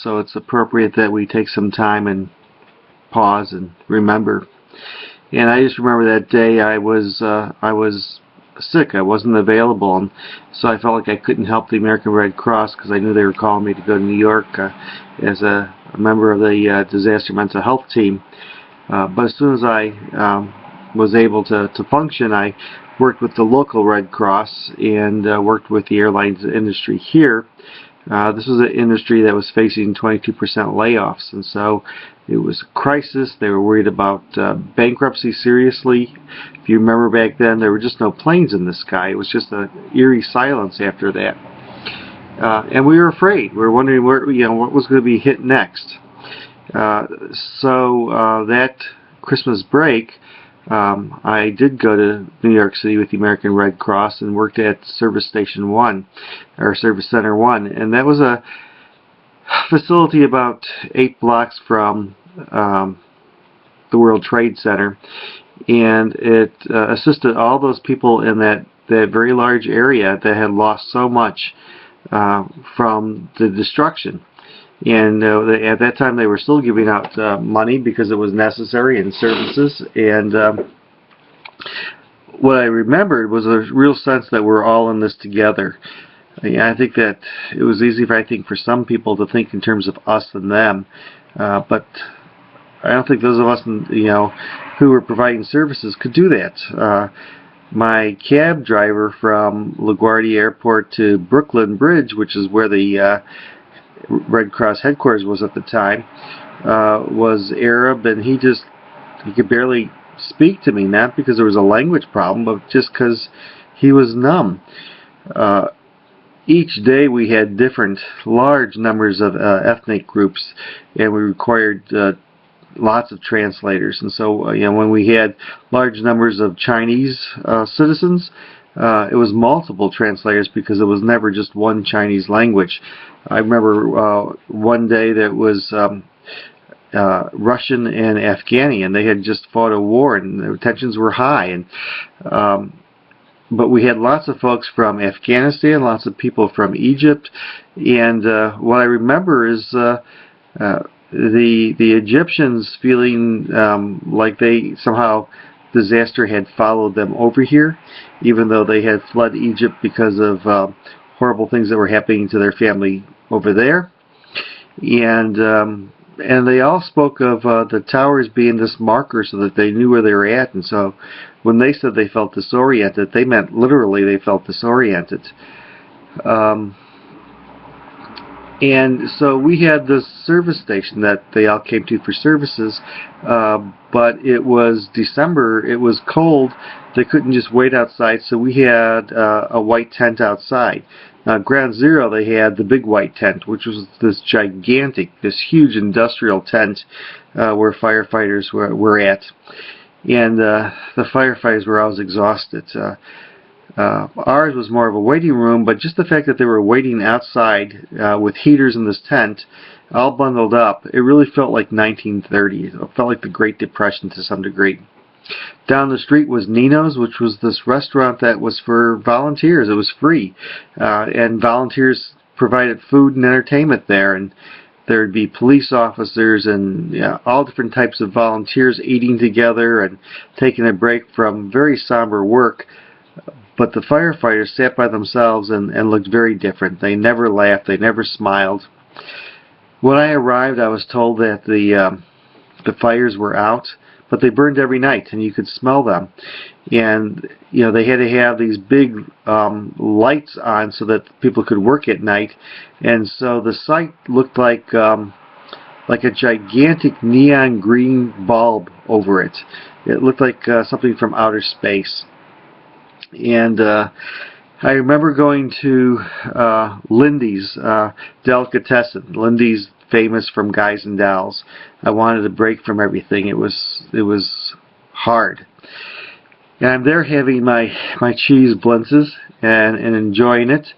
so it's appropriate that we take some time and pause and remember. And I just remember that day I was sick. I wasn't available, and so I felt like I couldn't help the American Red Cross because I knew they were calling me to go to New York as a member of the disaster mental health team. But as soon as I was able to function, I worked with the local Red Cross and worked with the airlines industry here. This was an industry that was facing 22% layoffs, and so it was a crisis. They were worried about bankruptcy seriously. If you remember back then, there were just no planes in the sky. It was just an eerie silence after that. And we were afraid. We were wondering what was going to be hit next. So that Christmas break, I did go to New York City with the American Red Cross and worked at Service Station 1, or Service Center 1, and that was a facility about 8 blocks from the World Trade Center, and it assisted all those people in that very large area that had lost so much from the destruction. And at that time they were still giving out money because it was necessary, and services, and what I remembered was a real sense that we're all in this together. I think that it was easy for some people to think in terms of us and them, but I don't think those of us who were providing services could do that. My cab driver from LaGuardia Airport to Brooklyn Bridge, which is where the Red Cross headquarters was at the time, was Arab, and he could barely speak to me, not because there was a language problem, but just because he was numb. Each day we had different large numbers of ethnic groups, and we required lots of translators. And so when we had large numbers of Chinese citizens, it was multiple translators because it was never just one Chinese language. I remember one day that was Russian and Afghani, and they had just fought a war, and the tensions were high. And but we had lots of folks from Afghanistan, lots of people from Egypt, and what I remember is the Egyptians feeling like they somehow disaster had followed them over here, even though they had fled Egypt because of horrible things that were happening to their family over there. And they all spoke of the towers being this marker so that they knew where they were at. And so when they said they felt disoriented, they meant literally they felt disoriented. And so we had this service station that they all came to for services, but it was December, it was cold, they couldn't just wait outside, so we had a white tent outside. Ground Zero, they had the big white tent, which was this gigantic, this huge industrial tent where firefighters were at. And the firefighters were always exhausted. Ours was more of a waiting room, but just the fact that they were waiting outside with heaters in this tent, all bundled up, it really felt like 1930. It felt like the Great Depression to some degree. Down the street was Nino's, which was this restaurant that was for volunteers. It was free, and volunteers provided food and entertainment there, and there would be police officers and all different types of volunteers eating together and taking a break from very somber work. But the firefighters sat by themselves and looked very different. They never laughed. They never smiled. When I arrived, I was told that the fires were out, but they burned every night, and you could smell them. And they had to have these big lights on so that people could work at night. And so the site looked like a gigantic neon green bulb over it. It looked like something from outer space. And I remember going to Lindy's Delicatessen. Lindy's famous from Guys and Dolls. I wanted a break from everything. It was hard. And I'm there having my cheese blintzes and enjoying it.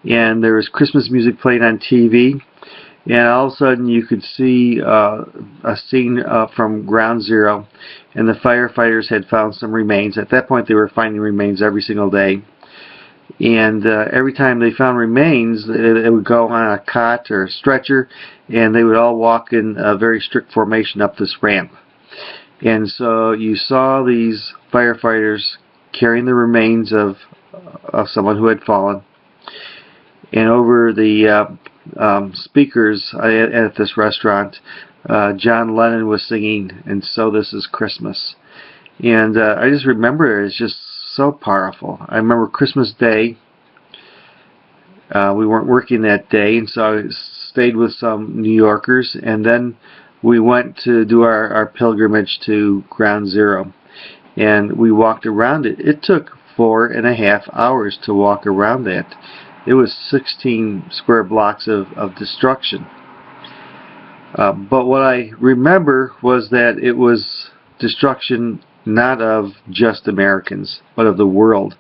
And there was Christmas music playing on TV. And all of a sudden you could see a scene from Ground Zero, and the firefighters had found some remains. At that point they were finding remains every single day. And every time they found remains, it would go on a cot or a stretcher, and they would all walk in a very strict formation up this ramp. And so you saw these firefighters carrying the remains of someone who had fallen. And over the speakers at this restaurant, John Lennon was singing, "And So This Is Christmas." And I just remember it's just so powerful. I remember Christmas Day. We weren't working that day, and so I stayed with some New Yorkers, and then we went to do our pilgrimage to Ground Zero. And we walked around it. It took 4.5 hours to walk around that. It was 16 square blocks of destruction. But what I remember was that it was destruction not of just Americans, but of the world.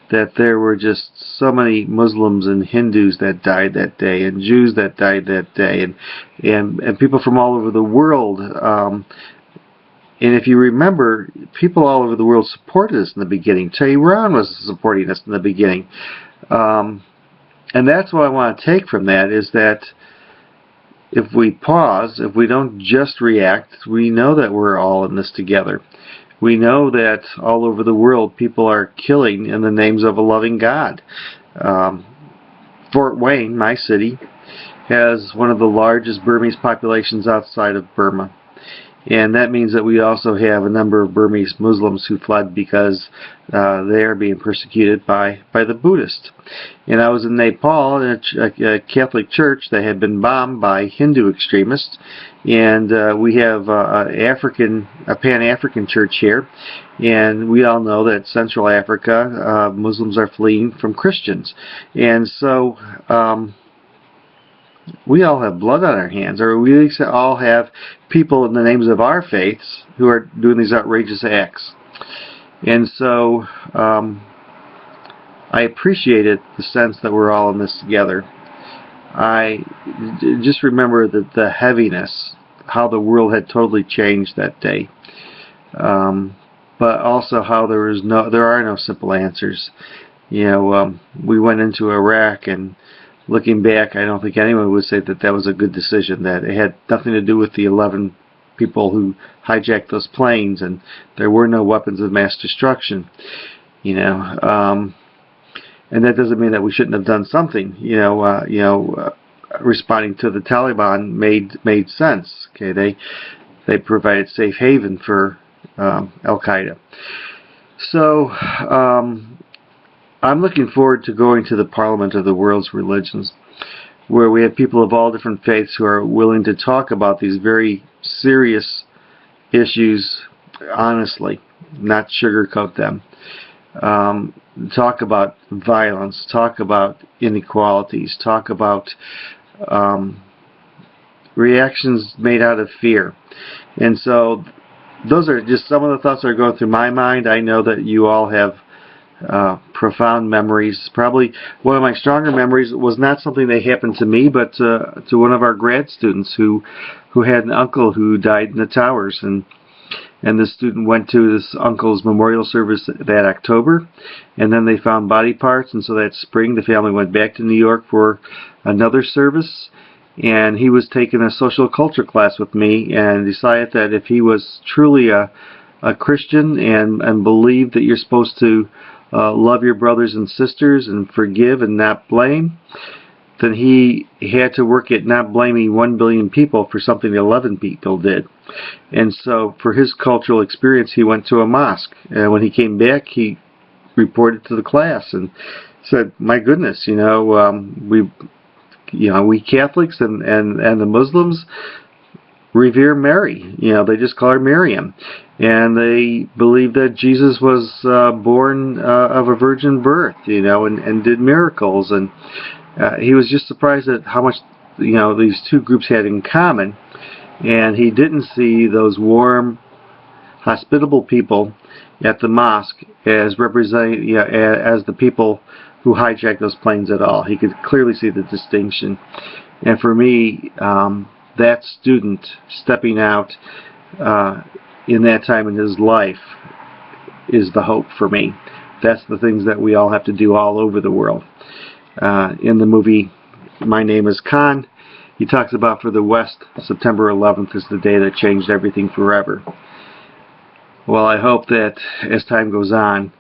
That there were just so many Muslims and Hindus that died that day, and Jews that died that day, and people from all over the world. And if you remember, people all over the world supported us in the beginning. Tehran was supporting us in the beginning. And that's what I want to take from that, is that if we pause, if we don't just react, we know that we're all in this together. We know that all over the world people are killing in the names of a loving God. Fort Wayne, my city, has one of the largest Burmese populations outside of Burma. And that means that we also have a number of Burmese Muslims who fled because they are being persecuted by the Buddhists. And I was in Nepal in a Catholic church that had been bombed by Hindu extremists. And we have a Pan-African church here. And we all know that Central Africa, Muslims are fleeing from Christians. And so we all have blood on our hands, or we all have people in the names of our faiths who are doing these outrageous acts. And so I appreciated the sense that we're all in this together. I just remember the heaviness, how the world had totally changed that day. But also how there are no simple answers. We went into Iraq, and looking back, I don't think anyone would say that was a good decision, that it had nothing to do with the 11 people who hijacked those planes, and there were no weapons of mass destruction. And that doesn't mean that we shouldn't have done something. Responding to the Taliban made sense. Okay, they provided safe haven for Al-Qaeda. So I'm looking forward to going to the Parliament of the World's Religions, where we have people of all different faiths who are willing to talk about these very serious issues honestly, not sugarcoat them. Talk about violence, talk about inequalities, talk about reactions made out of fear. And so those are just some of the thoughts that are going through my mind. I know that you all have profound memories. Probably one of my stronger memories was not something that happened to me, but to one of our grad students who had an uncle who died in the towers, and this student went to this uncle's memorial service that October, and then they found body parts, and so that spring the family went back to New York for another service, and he was taking a social culture class with me and decided that if he was truly a Christian and believed that you're supposed to love your brothers and sisters and forgive and not blame, then he had to work at not blaming 1 billion people for something 11 people did. And so for his cultural experience, he went to a mosque. And when he came back, he reported to the class and said, "My goodness, we Catholics and the Muslims revere Mary. They just call her Miriam. And they believe that Jesus was born of a virgin birth, and did miracles." And he was just surprised at how much, these two groups had in common. And he didn't see those warm, hospitable people at the mosque as representing, as the people who hijacked those planes at all. He could clearly see the distinction. And for me, that student stepping out in that time in his life is the hope for me. that's the things that we all have to do all over the world. In the movie My Name is Khan, he talks about for the West, September 11th is the day that changed everything forever. Well, I hope that as time goes on,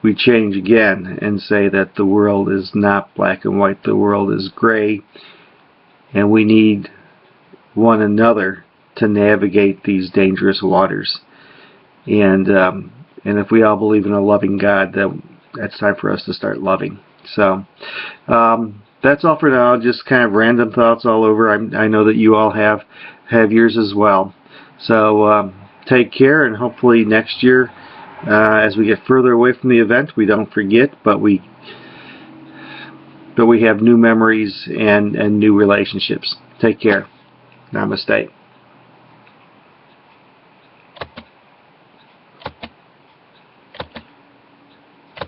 we change again and say that the world is not black and white, the world is gray, and we need one another to navigate these dangerous waters. And if we all believe in a loving God, that's time for us to start loving. So that's all for now. Just kind of random thoughts all over. I know that you all have yours as well. So take care, and hopefully next year, as we get further away from the event, we don't forget, but we have new memories and new relationships. Take care. Namaste.